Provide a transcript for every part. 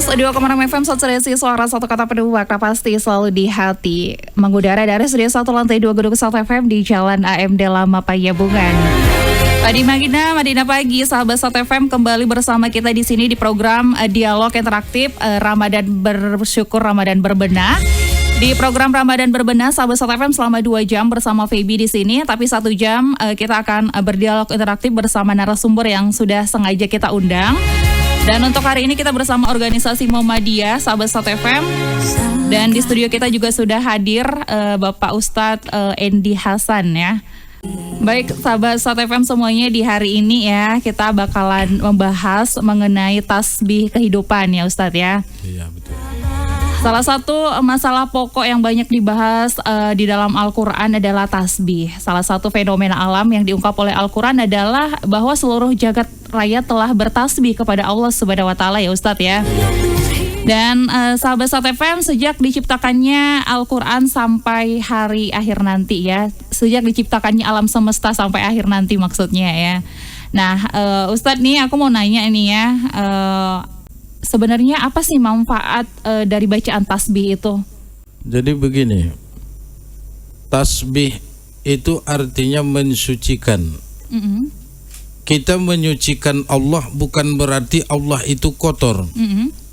102,6 FM Sotsresi, suara satu kata pendua pasti selalu di hati. Mengudara dari studio 1 lantai 2 Gedung 1 FM di Jalan AMD Lama Payabungan. Padi Madinah pagi, sahabat 1 FM kembali bersama kita di sini di program Dialog Interaktif Ramadan Bersyukur Ramadan Berbenah. Di program Ramadan Berbenah, sahabat 1 FM selama 2 jam bersama Feby di sini, tapi 1 jam kita akan berdialog interaktif bersama narasumber yang sudah sengaja kita undang. Dan untuk hari ini kita bersama organisasi Muhammadiyah, sahabat 1 FM. Dan di studio kita juga sudah hadir Bapak Ustadz Endi Hasan ya. Baik sahabat 1 FM semuanya, di hari ini ya kita bakalan membahas mengenai tasbih kehidupan ya Ustadz ya. Iya betul. Salah satu masalah pokok yang banyak dibahas di dalam Al-Quran adalah tasbih. Salah satu fenomena alam yang diungkap oleh Al-Quran adalah bahwa seluruh jagat raya telah bertasbih kepada Allah Subhanahu wa Ta'ala ya Ustadz ya. Dan sahabat 1 FM, sejak diciptakannya Al-Quran sampai hari akhir nanti ya, sejak diciptakannya alam semesta sampai akhir nanti maksudnya ya. Nah Ustadz nih aku mau nanya ini ya, sebenarnya apa sih manfaat dari bacaan tasbih itu? Jadi begini, tasbih itu artinya mensucikan. Kita menyucikan Allah bukan berarti Allah itu kotor.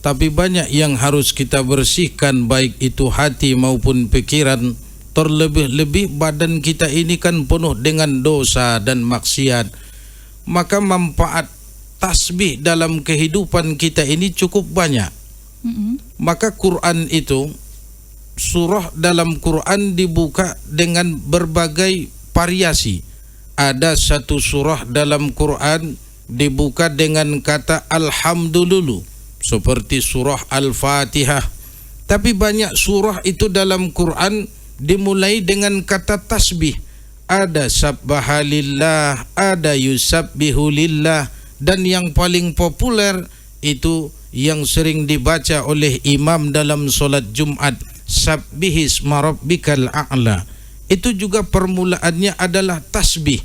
Tapi banyak yang harus kita bersihkan, baik itu hati maupun pikiran. Terlebih-lebih badan kita ini kan penuh dengan dosa dan maksiat. Maka manfaat tasbih dalam kehidupan kita ini cukup banyak. Maka Quran itu, surah dalam Quran dibuka dengan berbagai variasi. Ada satu surah dalam Quran dibuka dengan kata Alhamdulillah, seperti surah Al-Fatihah. Tapi banyak surah itu dalam Quran dimulai dengan kata tasbih. Ada sabbahalillah, ada yusabbihulillah. Dan yang paling populer itu yang sering dibaca oleh imam dalam solat Jumat, Sabbihisma rabbikal a'la. Itu juga permulaannya adalah tasbih.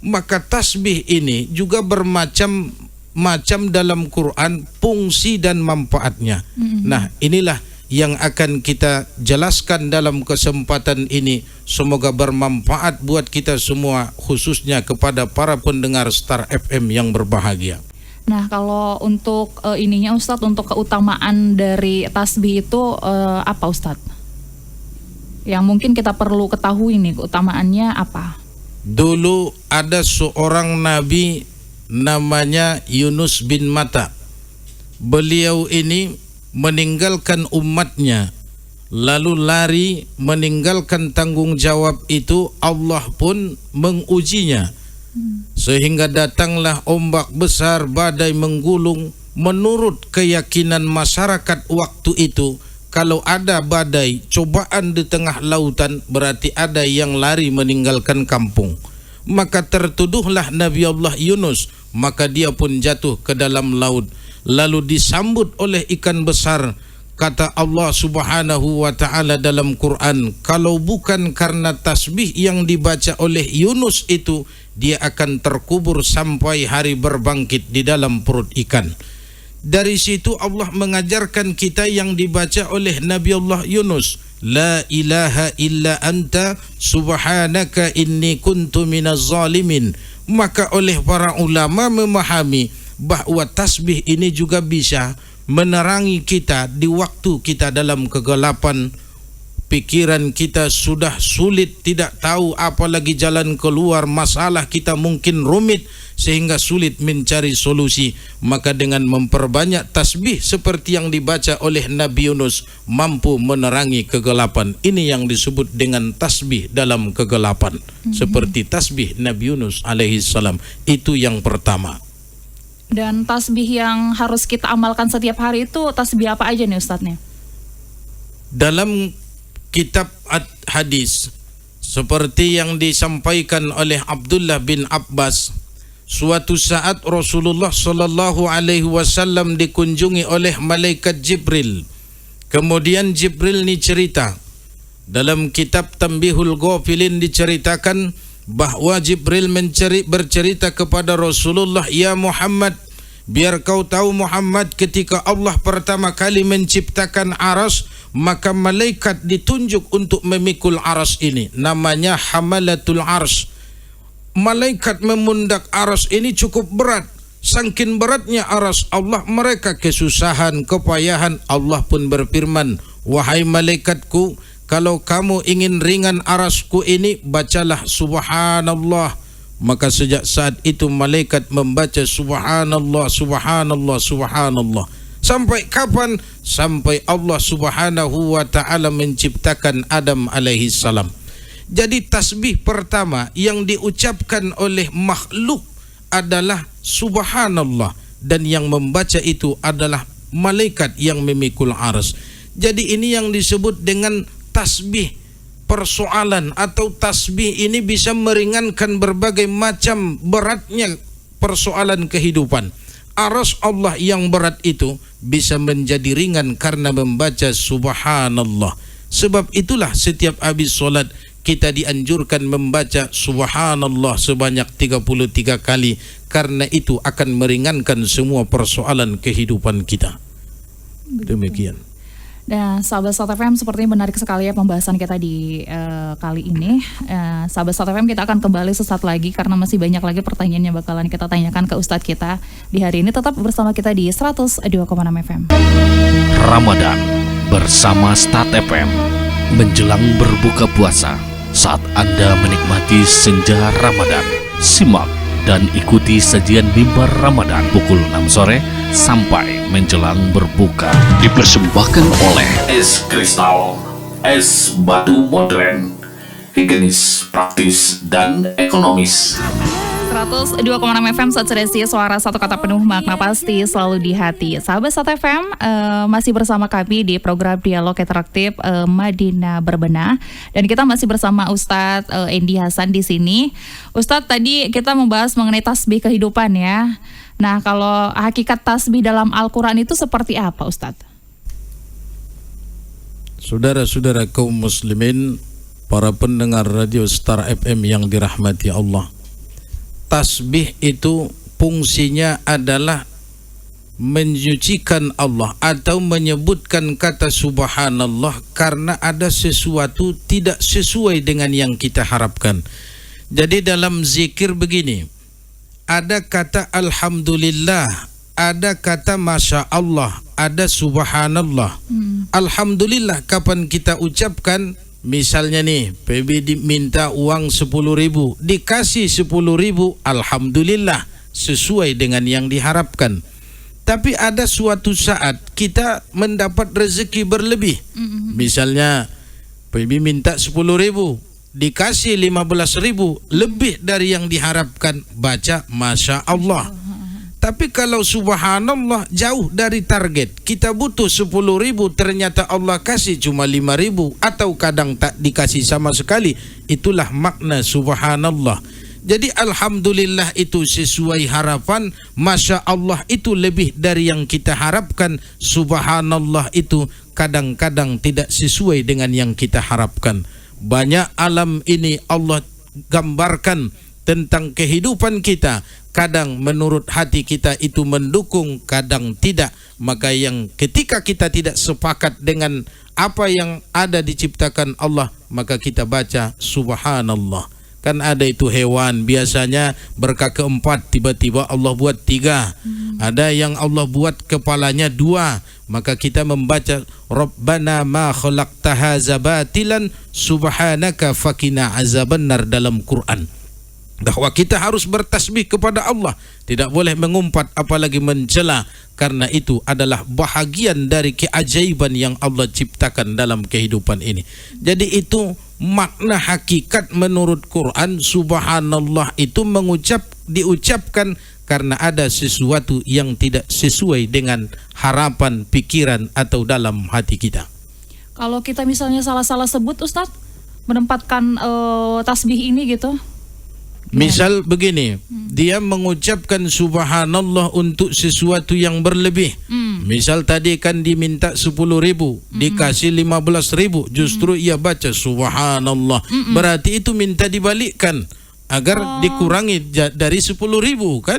Maka tasbih ini juga bermacam-macam dalam Quran fungsi dan manfaatnya. Nah inilah yang akan kita jelaskan dalam kesempatan ini. Semoga bermanfaat buat kita semua, khususnya kepada para pendengar Star FM yang berbahagia. Nah kalau untuk ininya Ustadz, untuk keutamaan dari tasbih itu apa Ustadz? Yang mungkin kita perlu ketahui nih keutamaannya apa? Dulu ada seorang nabi namanya Yunus bin Matta. Beliau ini meninggalkan umatnya, lalu lari meninggalkan tanggung jawab itu. Allah pun mengujinya, sehingga datanglah ombak besar, badai menggulung. Menurut keyakinan masyarakat waktu itu, kalau ada badai, cobaan di tengah lautan, berarti ada yang lari meninggalkan kampung. Maka tertuduhlah Nabi Allah Yunus, maka dia pun jatuh ke dalam laut. Lalu disambut oleh ikan besar. Kata Allah Subhanahu wa Ta'ala dalam Quran, kalau bukan karena tasbih yang dibaca oleh Yunus itu, dia akan terkubur sampai hari berbangkit di dalam perut ikan. Dari situ Allah mengajarkan kita yang dibaca oleh Nabi Allah Yunus, La ilaha illa anta subhanaka inni kuntu minaz zalimin. Maka oleh para ulama memahami bahwa tasbih ini juga bisa menerangi kita di waktu kita dalam kegelapan. Pikiran kita sudah sulit, tidak tahu apalagi jalan keluar, masalah kita mungkin rumit sehingga sulit mencari solusi. Maka dengan memperbanyak tasbih seperti yang dibaca oleh Nabi Yunus, mampu menerangi kegelapan. Ini yang disebut dengan tasbih dalam kegelapan. Seperti tasbih Nabi Yunus alaihissalam. Itu yang pertama. Dan tasbih yang harus kita amalkan setiap hari itu tasbih apa aja nih Ustadznya? Dalam kitab hadis seperti yang disampaikan oleh Abdullah bin Abbas, suatu saat Rasulullah sallallahu alaihi wasallam dikunjungi oleh malaikat Jibril. Kemudian Jibril ini cerita, dalam kitab Tanbihul Ghafilin diceritakan bahwa Jibril bercerita kepada Rasulullah, ya Muhammad, Biar kau tahu Muhammad, ketika Allah pertama kali menciptakan aras, maka malaikat ditunjuk untuk memikul aras ini. Namanya hamalatul ars. Malaikat memundak aras ini cukup berat. Saking beratnya aras Allah, mereka kesusahan, kepayahan. Allah pun berfirman, wahai malaikatku, kalau kamu ingin ringan arasku ini, bacalah subhanallah. Maka sejak saat itu malaikat membaca subhanallah, subhanallah, subhanallah. Sampai kapan? Sampai Allah subhanahu wa ta'ala menciptakan Adam alaihi salam. Jadi tasbih pertama yang diucapkan oleh makhluk adalah subhanallah, dan yang membaca itu adalah malaikat yang memikul aras. Jadi ini yang disebut dengan tasbih. Persoalan atau tasbih ini bisa meringankan berbagai macam beratnya persoalan kehidupan. Aras Allah yang berat itu bisa menjadi ringan karena membaca subhanallah. Sebab itulah setiap habis solat kita dianjurkan membaca subhanallah sebanyak 33 kali, karena itu akan meringankan semua persoalan kehidupan kita. Demikian. Nah, sahabat Sat FM, sepertinya menarik sekali ya pembahasan kita di kali ini. Sahabat Sat FM, kita akan kembali sesaat lagi karena masih banyak lagi pertanyaan yang bakalan kita tanyakan ke Ustadz kita di hari ini. Tetap bersama kita di 102,6 FM. Ramadan bersama Stat FM menjelang berbuka puasa. Saat Anda menikmati senja Ramadan, simak dan ikuti sajian mimbar Ramadan pukul 6 sore sampai menjelang berbuka. Dipersembahkan oleh es kristal, es batu modern, higienis, praktis, dan ekonomis. 102,6 FM Sat Sedesi, suara satu kata penuh makna pasti selalu di hati. Sahabat Sat FM, masih bersama kami di program Dialog Interaktif Madinah Berbenah, dan kita masih bersama Ustadz Endi Hasan di sini. Ustadz, tadi kita membahas mengenai tasbih kehidupan ya. Nah, kalau hakikat tasbih dalam Al-Quran itu seperti apa, Ustadz? Saudara-saudara kaum muslimin, para pendengar radio Star FM yang dirahmati Allah, tasbih itu fungsinya adalah menyucikan Allah atau menyebutkan kata subhanallah karena ada sesuatu tidak sesuai dengan yang kita harapkan. Jadi dalam zikir begini, ada kata alhamdulillah, ada kata masya Allah, ada subhanallah. Alhamdulillah kapan kita ucapkan? Misalnya nih, PB diminta uang 10.000, dikasih 10.000, alhamdulillah sesuai dengan yang diharapkan. Tapi ada suatu saat kita mendapat rezeki berlebih. Misalnya PB minta 10.000, dikasih 15.000, lebih dari yang diharapkan, baca masya Allah. Tapi kalau subhanallah jauh dari target, kita butuh 10.000, ternyata Allah kasih cuma 5.000 atau kadang tak dikasih sama sekali, itulah makna subhanallah. Jadi alhamdulillah itu sesuai harapan, masya Allah itu lebih dari yang kita harapkan, subhanallah itu kadang-kadang tidak sesuai dengan yang kita harapkan. Banyak alam ini Allah gambarkan tentang kehidupan kita. Kadang menurut hati kita itu mendukung, kadang tidak. Maka yang ketika kita tidak sepakat dengan apa yang ada diciptakan Allah, maka kita baca subhanallah. Kan ada itu hewan biasanya berkaki 4, tiba-tiba Allah buat 3. Ada yang Allah buat kepalanya 2, maka kita membaca Rabbana ma khalaqta hadza batilan subhanaka faqina azabannar dalam Quran. Bahwa kita harus bertasbih kepada Allah, tidak boleh mengumpat apalagi mencela, karena itu adalah bahagian dari keajaiban yang Allah ciptakan dalam kehidupan ini. Jadi itu makna hakikat menurut Quran, subhanallah itu diucapkan karena ada sesuatu yang tidak sesuai dengan harapan, pikiran atau dalam hati kita. Kalau kita misalnya salah-salah sebut, Ustadz, menempatkan tasbih ini gitu. Misal begini, dia mengucapkan subhanallah untuk sesuatu yang berlebih. Misal tadi kan diminta 10.000, dikasih 15.000, justru ia baca subhanallah. Berarti itu minta dibalikkan agar dikurangi dari 10.000 kan?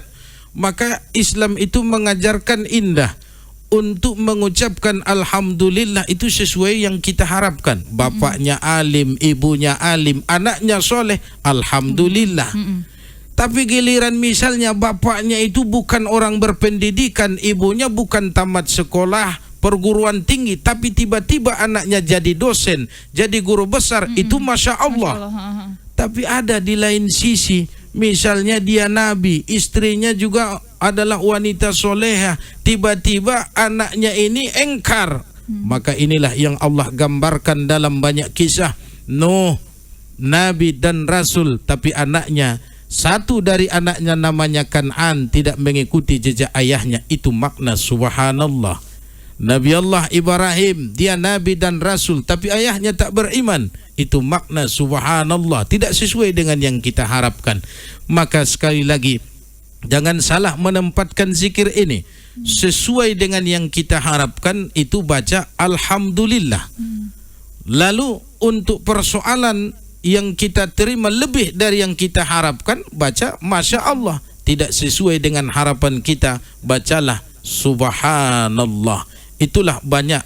Maka Islam itu mengajarkan indah untuk mengucapkan alhamdulillah itu sesuai yang kita harapkan. Bapaknya alim, ibunya alim, anaknya soleh, alhamdulillah. Tapi giliran misalnya bapaknya itu bukan orang berpendidikan, ibunya bukan tamat sekolah perguruan tinggi, tapi tiba-tiba anaknya jadi dosen, jadi guru besar, itu Masya Allah. Tapi ada di lain sisi, misalnya dia nabi, istrinya juga adalah wanita soleha, tiba-tiba anaknya ini engkar. Maka inilah yang Allah gambarkan dalam banyak kisah. Nuh, nabi dan rasul, tapi anaknya, satu dari anaknya namanya Kan'an, tidak mengikuti jejak ayahnya. Itu makna subhanallah. Nabi Allah Ibrahim, dia nabi dan rasul, tapi ayahnya tak beriman. Itu makna subhanallah, tidak sesuai dengan yang kita harapkan. Maka sekali lagi, jangan salah menempatkan zikir ini. Sesuai dengan yang kita harapkan, itu baca alhamdulillah. Lalu untuk persoalan yang kita terima lebih dari yang kita harapkan, baca Masya Allah. Tidak sesuai dengan harapan kita, bacalah subhanallah. Itulah banyak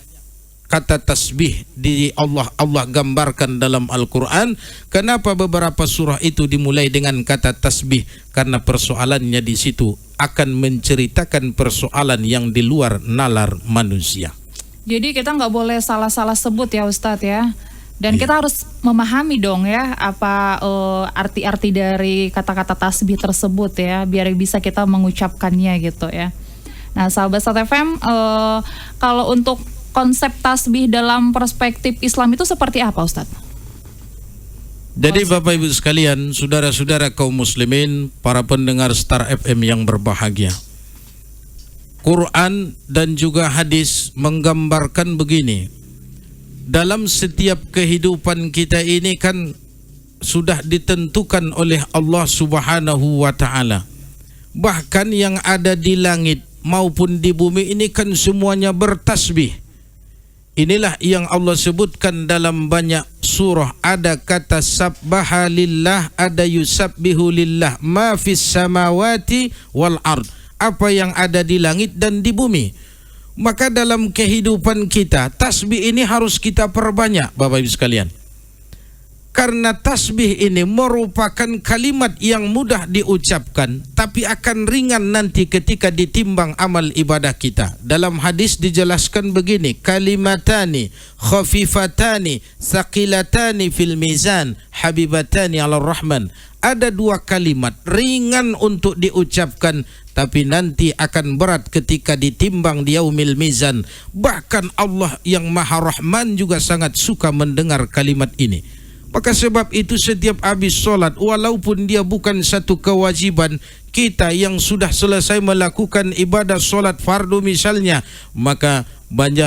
kata tasbih di Allah gambarkan dalam Al-Quran. Kenapa beberapa surah itu dimulai dengan kata tasbih? Karena persoalannya di situ akan menceritakan persoalan yang di luar nalar manusia. Jadi kita nggak boleh salah-salah sebut ya Ustadz ya. Dan kita harus memahami dong ya apa arti-arti dari kata-kata tasbih tersebut ya, biar bisa kita mengucapkannya gitu ya. Nah sahabat Stat FM, kalau untuk konsep tasbih dalam perspektif Islam itu seperti apa Ustadz? Jadi Bapak Ibu sekalian, saudara-saudara kaum muslimin, para pendengar Star FM yang berbahagia, Quran dan juga hadis menggambarkan begini. Dalam setiap kehidupan kita ini kan sudah ditentukan oleh Allah Subhanahu wa ta'ala. Bahkan yang ada di langit maupun di bumi ini kan semuanya bertasbih. Inilah yang Allah sebutkan dalam banyak surah. Ada kata sabbaha lillah, ada yusabbihu lillah ma fis samawati wal ard. Apa yang ada di langit dan di bumi. Maka dalam kehidupan kita, tasbih ini harus kita perbanyak Bapak Ibu sekalian. Karena tasbih ini merupakan kalimat yang mudah diucapkan, tapi akan ringan nanti ketika ditimbang amal ibadah kita. Dalam hadis dijelaskan begini, kalimatani khafifatani saqilatani fil mizan habibatani ala rahman. Ada dua kalimat ringan untuk diucapkan, tapi nanti akan berat ketika ditimbang di yaumil mizan. Bahkan Allah yang Maha Rahman juga sangat suka mendengar kalimat ini. Maka sebab itu setiap habis solat, walaupun dia bukan satu kewajiban, kita yang sudah selesai melakukan ibadah solat fardu misalnya, maka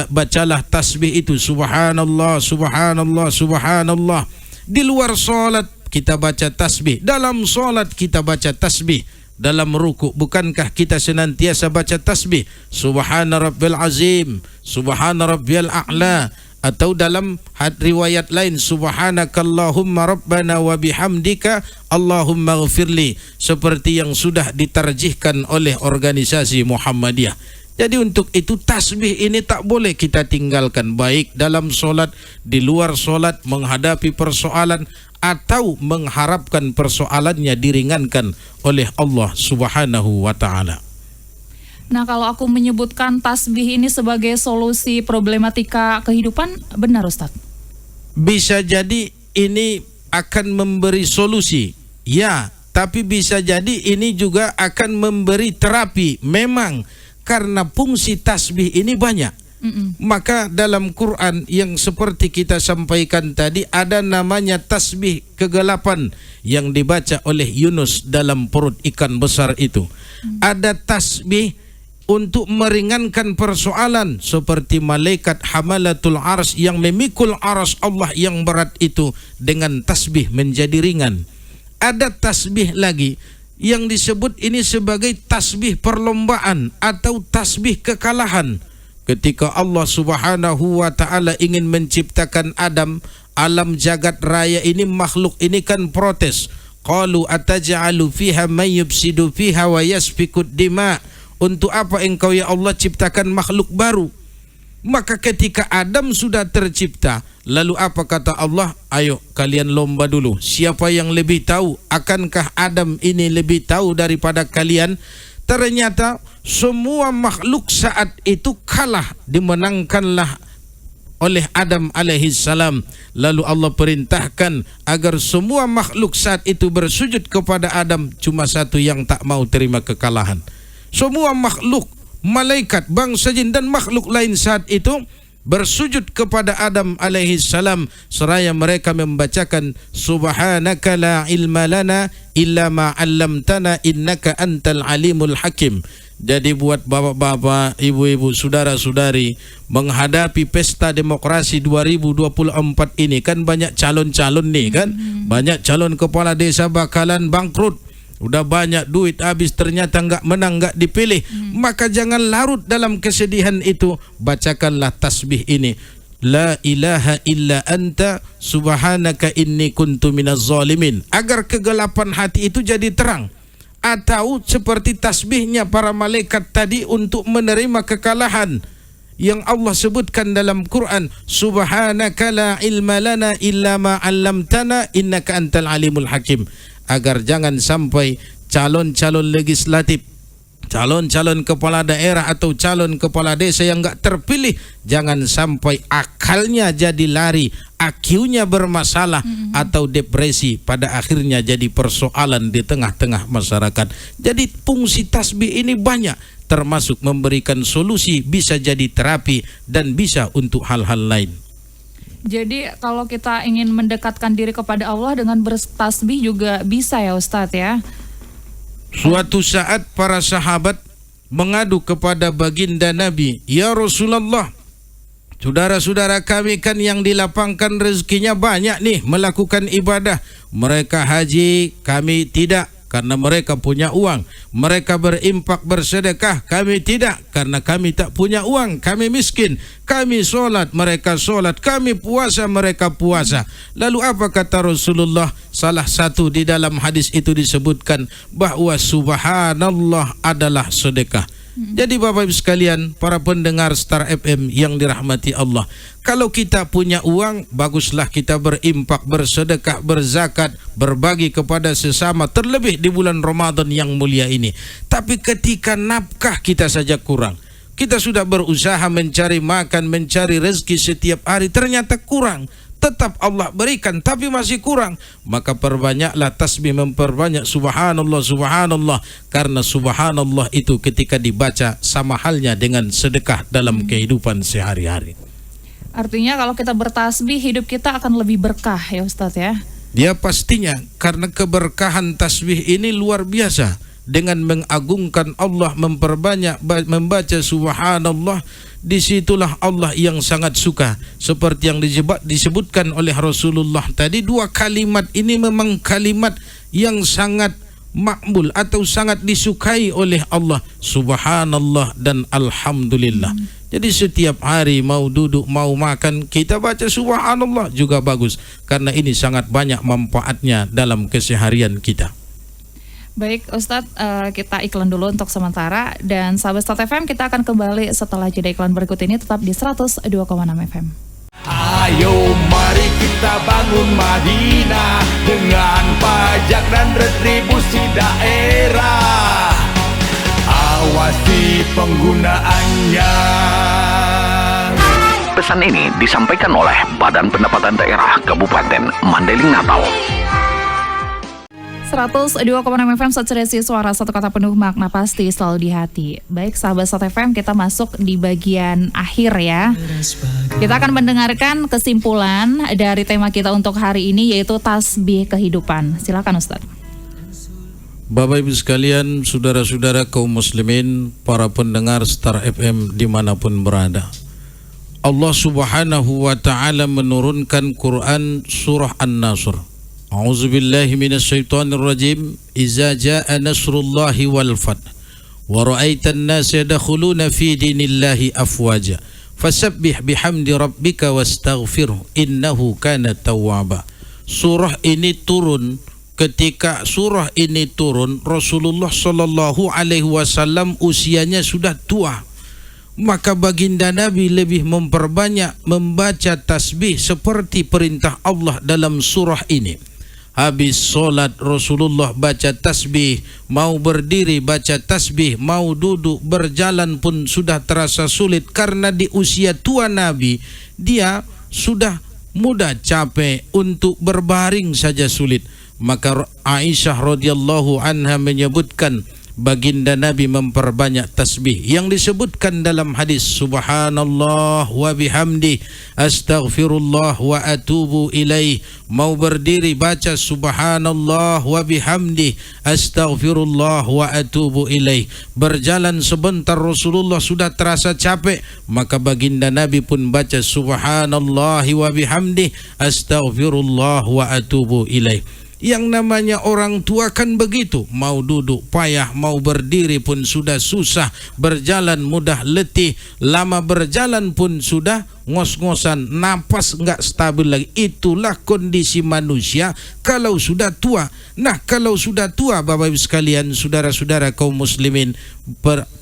bacalah tasbih itu, subhanallah, subhanallah, subhanallah. Di luar solat kita baca tasbih, dalam solat kita baca tasbih. Dalam ruku, bukankah kita senantiasa baca tasbih, subhana rabbil azim, subhana rabbil a'la. Atau dalam riwayat lain, subhanakallahumma rabbana wa bihamdika Allahumma ghafirli, seperti yang sudah ditarjihkan oleh organisasi Muhammadiyah. Jadi untuk itu tasbih ini tak boleh kita tinggalkan, baik dalam solat, di luar solat, menghadapi persoalan, atau mengharapkan persoalannya diringankan oleh Allah Subhanahu wa ta'ala. Nah kalau aku menyebutkan tasbih ini sebagai solusi problematika kehidupan, benar Ustadz? Bisa jadi ini akan memberi solusi, ya, tapi bisa jadi ini juga akan memberi terapi. Memang karena fungsi tasbih ini banyak. Maka dalam Quran yang seperti kita sampaikan tadi, ada namanya tasbih kegelapan yang dibaca oleh Yunus dalam perut ikan besar itu. Ada tasbih untuk meringankan persoalan, seperti malaikat hamalatul arsy yang memikul arsy Allah yang berat itu dengan tasbih menjadi ringan. Ada tasbih lagi yang disebut ini sebagai tasbih perlombaan atau tasbih kekalahan. Ketika Allah Subhanahu wa ta'ala ingin menciptakan Adam, alam jagat raya ini, makhluk ini kan protes. Qalu ataj'alu fiha may yufsidu fiha wa yasfikud dima. Untuk apa engkau ya Allah ciptakan makhluk baru? Maka ketika Adam sudah tercipta, lalu apa kata Allah? Ayo kalian lomba dulu, siapa yang lebih tahu? Akankah Adam ini lebih tahu daripada kalian? Ternyata semua makhluk saat itu kalah, dimenangkanlah oleh Adam alaihissalam. Lalu Allah perintahkan agar semua makhluk saat itu bersujud kepada Adam. Cuma satu yang tak mau terima kekalahan. Semua makhluk, malaikat, bangsa jin dan makhluk lain saat itu bersujud kepada Adam alaihissalam seraya mereka membacakan subhanaka la ilma lana illa ma 'allamtana innaka antal alimul hakim. Jadi buat bapak-bapak, ibu-ibu, saudara-saudari menghadapi pesta demokrasi 2024 ini kan banyak calon-calon nih kan. Banyak calon kepala desa bakalan bangkrut. Udah banyak duit habis ternyata enggak menang, enggak dipilih. Maka jangan larut dalam kesedihan itu. Bacakanlah tasbih ini. La ilaha illa anta subhanaka inni kuntu minaz zalimin. Agar kegelapan hati itu jadi terang. Atau seperti tasbihnya para malaikat tadi untuk menerima kekalahan yang Allah sebutkan dalam Quran, subhanaka la ilma lana illa ma 'allamtana innaka antal alimul hakim. Agar jangan sampai calon-calon legislatif, calon-calon kepala daerah atau calon kepala desa yang enggak terpilih, jangan sampai akalnya jadi lari, IQ-nya bermasalah atau depresi, pada akhirnya jadi persoalan di tengah-tengah masyarakat. Jadi fungsi tasbih ini banyak, termasuk memberikan solusi, bisa jadi terapi dan bisa untuk hal-hal lain. Jadi kalau kita ingin mendekatkan diri kepada Allah dengan bertasbih juga bisa ya Ustadz ya. Suatu saat para sahabat mengadu kepada baginda Nabi, ya Rasulullah, saudara-saudara kami kan yang dilapangkan rezekinya banyak nih melakukan ibadah. Mereka haji, kami tidak karena mereka punya uang. Mereka berimpak bersedekah, kami tidak karena kami tak punya uang, kami miskin. Kami solat, mereka solat. Kami puasa, mereka puasa. Lalu apa kata Rasulullah? Salah satu di dalam hadis itu disebutkan bahwa subhanallah adalah sedekah. Jadi Bapak Ibu sekalian, para pendengar Star FM yang dirahmati Allah, kalau kita punya uang, baguslah kita berimpak, bersedekah, berzakat, berbagi kepada sesama, terlebih di bulan Ramadan yang mulia ini. Tapi ketika nafkah kita saja kurang, kita sudah berusaha mencari makan, mencari rezeki setiap hari, ternyata kurang. Tetap Allah berikan tapi masih kurang, maka perbanyaklah tasbih, memperbanyak subhanallah, subhanallah. Karena subhanallah itu ketika dibaca sama halnya dengan sedekah dalam kehidupan sehari-hari. Artinya kalau kita bertasbih, hidup kita akan lebih berkah ya Ustadz ya. Ya pastinya, karena keberkahan tasbih ini luar biasa. Dengan mengagungkan Allah, memperbanyak membaca subhanallah, disitulah Allah yang sangat suka. Seperti yang disebutkan oleh Rasulullah tadi, dua kalimat ini memang kalimat yang sangat makbul atau sangat disukai oleh Allah, subhanallah dan alhamdulillah. Jadi setiap hari mau duduk, mau makan, kita baca subhanallah juga bagus, karena ini sangat banyak manfaatnya dalam keseharian kita. Baik Ustadz, kita iklan dulu untuk sementara. Dan sahabat Star FM, kita akan kembali setelah jeda iklan berikut ini, tetap di 102,6 FM. Ayo mari kita bangun Madinah dengan pajak dan retribusi daerah. Awasi penggunaannya. Pesan ini disampaikan oleh Badan Pendapatan Daerah Kabupaten Mandailing Natal. 102,6 FM, Saceresi Suara, satu kata penuh makna pasti selalu di hati. Baik sahabat Sat FM, kita masuk di bagian akhir ya. Kita akan mendengarkan kesimpulan dari tema kita untuk hari ini, yaitu tasbih kehidupan. Silakan Ustaz. Bapak Ibu sekalian, saudara-saudara kaum muslimin, para pendengar Star FM dimanapun berada, Allah subhanahu wa ta'ala menurunkan Quran surah An-Nasr. A'udzubillahi minasyaitonirrajim. Iza jaa nasrullahi wal fath wa ra'aitan nasa yadkhuluna fi dinillahi afwaja fasabbih bihamdi rabbika wastaghfirhu innahu kana tawwaba. Surah ini turun ketika surah ini turun, Rasulullah Shallallahu Alaihi Wasallam usianya sudah tua. Maka baginda Nabi lebih memperbanyak membaca tasbih seperti perintah Allah dalam surah ini. Habis solat Rasulullah baca tasbih, mau berdiri baca tasbih, mau duduk berjalan pun sudah terasa sulit karena di usia tua Nabi dia sudah mudah capek, untuk berbaring saja sulit. Maka Aisyah radhiyallahu anha menyebutkan baginda Nabi memperbanyak tasbih yang disebutkan dalam hadis subhanallah wa bihamdi astaghfirullah wa atubu ilaih. Mau berdiri baca subhanallah wa bihamdi astaghfirullah wa atubu ilaih. Berjalan sebentar Rasulullah sudah terasa capek, maka baginda Nabi pun baca subhanallah wa bihamdi astaghfirullah wa atubu ilaih. Yang namanya orang tua kan begitu, mau duduk payah, mau berdiri pun sudah susah, berjalan mudah letih, lama berjalan pun sudah ngos-ngosan, napas enggak stabil lagi. Itulah kondisi manusia kalau sudah tua. Nah, kalau sudah tua Bapak Ibu sekalian, saudara-saudara kaum muslimin,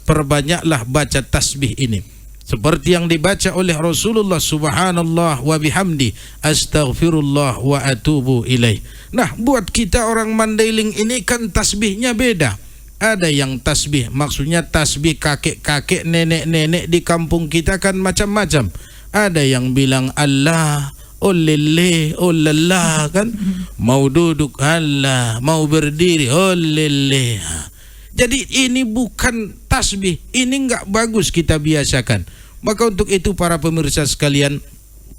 perbanyaklah baca tasbih ini. Seperti yang dibaca oleh Rasulullah subhanallah wa bihamdi astaghfirullah wa atubu ilaih. Nah, buat kita orang Mandailing ini kan tasbihnya beda. Ada yang tasbih, maksudnya tasbih kakek-kakek, nenek-nenek di kampung kita kan macam-macam. Ada yang bilang Allah, olele, olala kan. Mau duduk Allah, mau berdiri olele. Jadi ini bukan tasbih, ini enggak bagus kita biasakan. Maka untuk itu para pemirsa sekalian,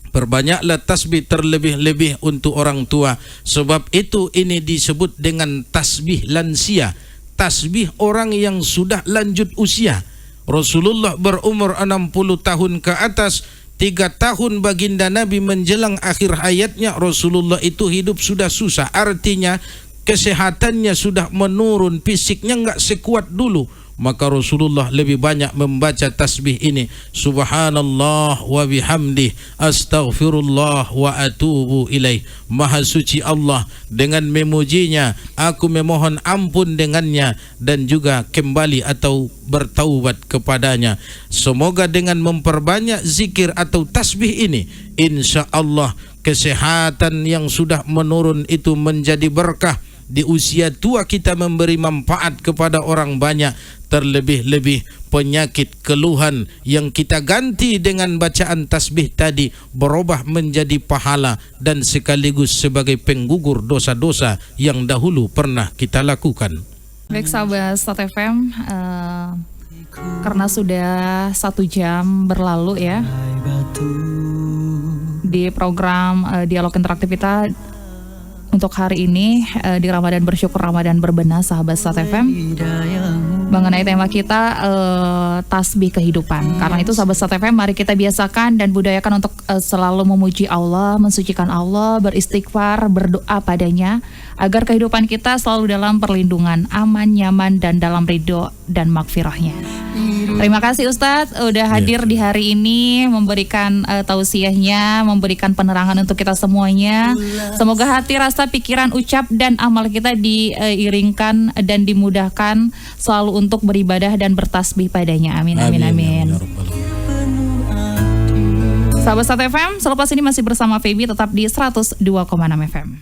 perbanyaklah tasbih terlebih-lebih untuk orang tua. Sebab itu ini disebut dengan tasbih lansia, tasbih orang yang sudah lanjut usia. Rasulullah berumur 60 tahun ke atas. 3 tahun baginda Nabi menjelang akhir hayatnya, Rasulullah itu hidup sudah susah. Artinya kesehatannya sudah menurun, fisiknya enggak sekuat dulu. Maka Rasulullah lebih banyak membaca tasbih ini, subhanallah wa bihamdi astaghfirullah wa atubu ilaih. Maha suci Allah, dengan memujinya aku memohon ampun dengannya dan juga kembali atau bertaubat kepadanya. Semoga dengan memperbanyak zikir atau tasbih ini, insya Allah kesehatan yang sudah menurun itu menjadi berkah. Di usia tua kita memberi manfaat kepada orang banyak. Terlebih-lebih penyakit keluhan yang kita ganti dengan bacaan tasbih tadi berubah menjadi pahala dan sekaligus sebagai penggugur dosa-dosa yang dahulu pernah kita lakukan. Baik sahabat Start FM, karena sudah 1 jam berlalu ya di program Dialog Interaktif kita untuk hari ini di Ramadan Bersyukur Ramadan Berbenah, sahabat Start FM, mengenai tema kita tasbih kehidupan. Karena itu sahabat Start FM, mari kita biasakan dan budayakan untuk selalu memuji Allah, mensucikan Allah, beristighfar, berdoa padanya agar kehidupan kita selalu dalam perlindungan, aman, nyaman, dan dalam ridho dan magfirahnya. Terima kasih Ustadz udah hadir di hari ini, memberikan tausiahnya, memberikan penerangan untuk kita semuanya. Semoga hati, rasa, pikiran, ucap, dan amal kita diiringkan dan dimudahkan selalu untuk beribadah dan bertasbih padanya. Amin, amin, amin. Sahabat Start FM, selepas ini masih bersama Feby tetap di 102,6 FM.